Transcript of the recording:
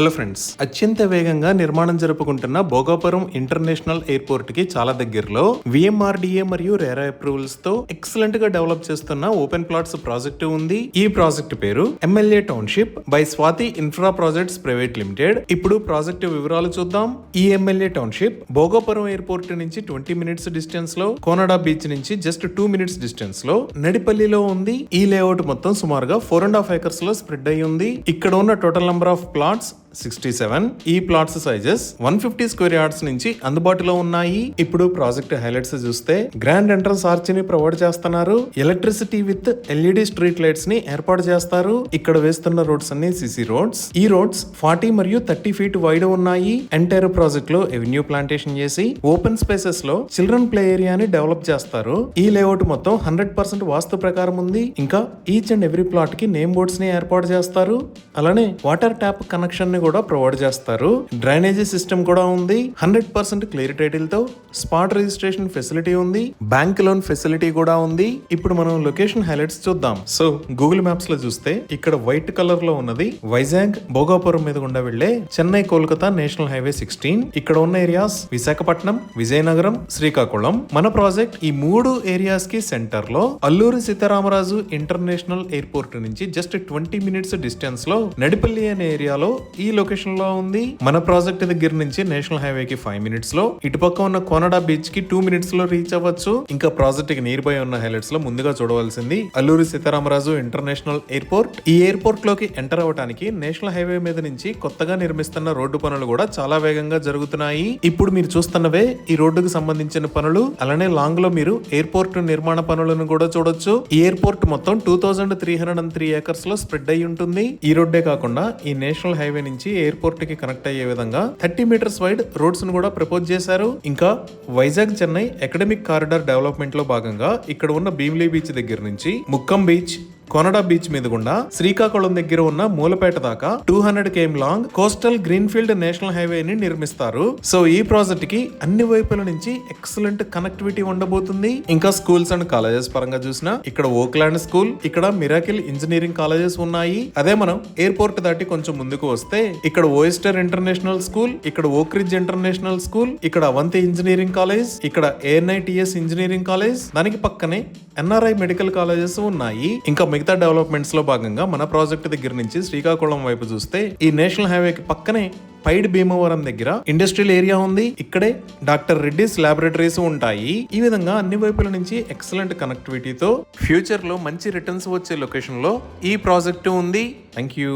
Hello friends, అత్యంత వేగంగా నిర్మాణం జరుపుకుంటున్న భోగాపురం ఇంటర్నేషనల్ ఎయిర్పోర్ట్ కి చాలా దగ్గరలో విఎంఆర్డిఏ మరియు రేరా అప్రూవల్స్ తో ఎక్సలెంట్ గా డెవలప్ చేస్తున్న ఓపెన్ ప్లాట్స్ ప్రాజెక్ట్ ఉంది. ఈ ప్రాజెక్ట్ పేరు MLA township by Swathi infra projects private limited. ఇప్పుడు ప్రాజెక్ట్ వివరాలు చూద్దాం. ఈ ఎమ్మెల్యే టౌన్షిప్ భోగాపురం ఎయిర్పోర్ట్ నుంచి 20 మినిట్స్ డిస్టెన్స్ లో, కోనడా బీచ్ నుంచి జస్ట్ 2 మినిట్స్ డిస్టెన్స్ లో, నడిపల్లిలో ఉంది. ఈ లేఅవుట్ మొత్తం సుమారుగా 4.5 acres లో స్ప్రెడ్ అయి ఉంది. ఇక్కడ ఉన్న టోటల్ నంబర్ ఆఫ్ ప్లాట్స్ 67. ఈ ప్లాట్స్ సైజెస్ 150 స్క్వేర్ యార్డ్స్ నుంచి అందుబాటులో ఉన్నాయి. ఇప్పుడు ప్రాజెక్ట్ హైలైట్స్ చూస్తే గ్రాండ్ ఎంట్రన్స్ ఆర్చ్ ని ప్రొవైడ్ చేస్తున్నారు. Electricity with LED street lights ని ఏర్పాటు చేస్తారు. ఇక్కడ వేస్తున్న రోడ్స్ అన్ని సిసి రోడ్స్. ఈ రోడ్స్ 40 మరియు 30 ఫీట్ వైడ్ ఉన్నాయి. ఎంటైర్ ప్రాజెక్ట్ లో ఎవెన్యూ ప్లాంటేషన్ చేసి ఓపెన్ స్పేసెస్ లో చిల్డ్రన్ ప్లే ఏరియాని డెవలప్ చేస్తారు. ఈ లేఅవుట్ మొత్తం 100% వాస్తు ప్రకారం ఉంది. ఇంకా ఈచ్ అండ్ ఎవ్రీ ప్లాట్ కి నేమ్ బోర్డ్స్ ని ఏర్పాటు చేస్తారు. అలానే వాటర్ ట్యాప్ కనెక్షన్ ని కూడా ప్రొవైడ్ చేస్తారు. డ్రైనేజీ సిస్టమ్ కూడా ఉంది. 100% క్లియర్ టైటిల్ తో స్పాట్ రిజిస్ట్రేషన్ ఫెసిలిటీ ఉంది. బ్యాంక్ లోన్ ఫెసిలిటీ కూడా ఉంది. ఇప్పుడు మనం లొకేషన్ హైలైట్స్ చూద్దాం. సో గూగుల్ మ్యాప్స్ లో చూస్తే ఇక్కడ వైట్ కలర్ లో ఉన్నది వైజాగ్ భోగాపురం మీద గుండా వెళ్లే చెన్నై కోల్కతా నేషనల్ హైవే 16. ఇక్కడ ఉన్న ఏరియాస్ విశాఖపట్నం, విజయనగరం, శ్రీకాకుళం. మన ప్రాజెక్ట్ ఈ 3 ఏరియాస్ కి సెంటర్ లో అల్లూరి సీతారామరాజు ఇంటర్నేషనల్ ఎయిర్పోర్ట్ నుంచి జస్ట్ 20 మినిట్స్ డిస్టెన్స్ లో నడిపల్లి అనే ఏరియాలో ఈ లొకేషన్ లో ఉంది. మన ప్రాజెక్ట్ దగ్గర నుంచి నేషనల్ హైవే కి 5 మినిట్స్ లో, ఇటుపక్క ఉన్న కోనడా బీచ్ కి 2 మినిట్స్ లో రీచ్ అవ్వచ్చు. ఇంకా ప్రాజెక్ట్ కి నియర్ బై ఉన్న హైలైట్స్ లో ముందుగా చూడవలసింది అల్లూరి సీతారామరాజు ఇంటర్నేషనల్ ఎయిర్పోర్ట్. ఈ ఎయిర్పోర్ట్ లోకి ఎంటర్ అవ్వడానికి నేషనల్ హైవే మీద నుంచి కొత్తగా నిర్మిస్తున్న రోడ్డు పనులు కూడా చాలా వేగంగా జరుగుతున్నాయి. ఇప్పుడు మీరు చూస్తున్నవే ఈ రోడ్డుకు సంబంధించిన పనులు. అలానే లాంగ్ లో మీరు ఎయిర్పోర్ట్ నిర్మాణ పనులను కూడా చూడొచ్చు. ఈ ఎయిర్పోర్ట్ మొత్తం 2303 acres లో స్ప్రెడ్ అయి ఉంటుంది. ఈ రోడ్డే కాకుండా ఈ నేషనల్ హైవే నుంచి ఎయిర్పోర్ట్ కి కనెక్ట్ అయ్యే విధంగా 30 మీటర్స్ వైడ్ రోడ్స్ ను కూడా ప్రపోజ్ చేశారు. ఇంకా Vizag Chennai academic corridor development లో భాగంగా ఇక్కడ ఉన్న భీమిలీ బీచ్ దగ్గర నుంచి ముక్కం బీచ్, కోనడా బీచ్ మీద గుండా శ్రీకాకుళం దగ్గర ఉన్న మూలపేట దాకా 200 km long coastal greenfield national highway ని నిర్మిస్తారు. సో ఈ ప్రాజెక్ట్ కి అన్ని వైపుల నుంచి ఎక్సలెంట్ కనెక్టివిటీ ఉండబోతుంది. ఇంకా స్కూల్స్ అండ్ కాలేజెస్ పరంగా చూసినా ఇక్కడ ఓక్లాండ్ స్కూల్, ఇక్కడ మిరాకిల్ ఇంజనీరింగ్ కాలేజెస్ ఉన్నాయి. అదే మనం ఎయిర్పోర్ట్ దాటి కొంచెం ముందుకు వస్తే ఇక్కడ ఓయిస్టర్ ఇంటర్నేషనల్ స్కూల్, ఇక్కడ ఓక్రిడ్జ్ ఇంటర్నేషనల్ స్కూల్, ఇక్కడ అవంతి ఇంజనీరింగ్ కాలేజ్, ఇక్కడ ANITS ఇంజనీరింగ్ కాలేజ్, దానికి పక్కనే NRI మెడికల్ కాలేజెస్ ఉన్నాయి. ఇంకా మిగతా డెవలప్మెంట్స్ లో భాగంగా మన ప్రాజెక్ట్ దగ్గర నుంచి శ్రీకాకుళం వైపు చూస్తే ఈ నేషనల్ హైవే కి పక్కనే పైడ్ భీమవరం దగ్గర ఇండస్ట్రియల్ ఏరియా ఉంది. ఇక్కడే డాక్టర్ రెడ్డిస్ ల్యాబొరేటరీస్ ఉంటాయి. ఈ విధంగా అన్ని వైపుల నుంచి ఎక్సలెంట్ కనెక్టివిటీతో ఫ్యూచర్ లో మంచి రిటర్న్స్ వచ్చే లొకేషన్ లో ఈ ప్రాజెక్ట్ ఉంది. Thank you.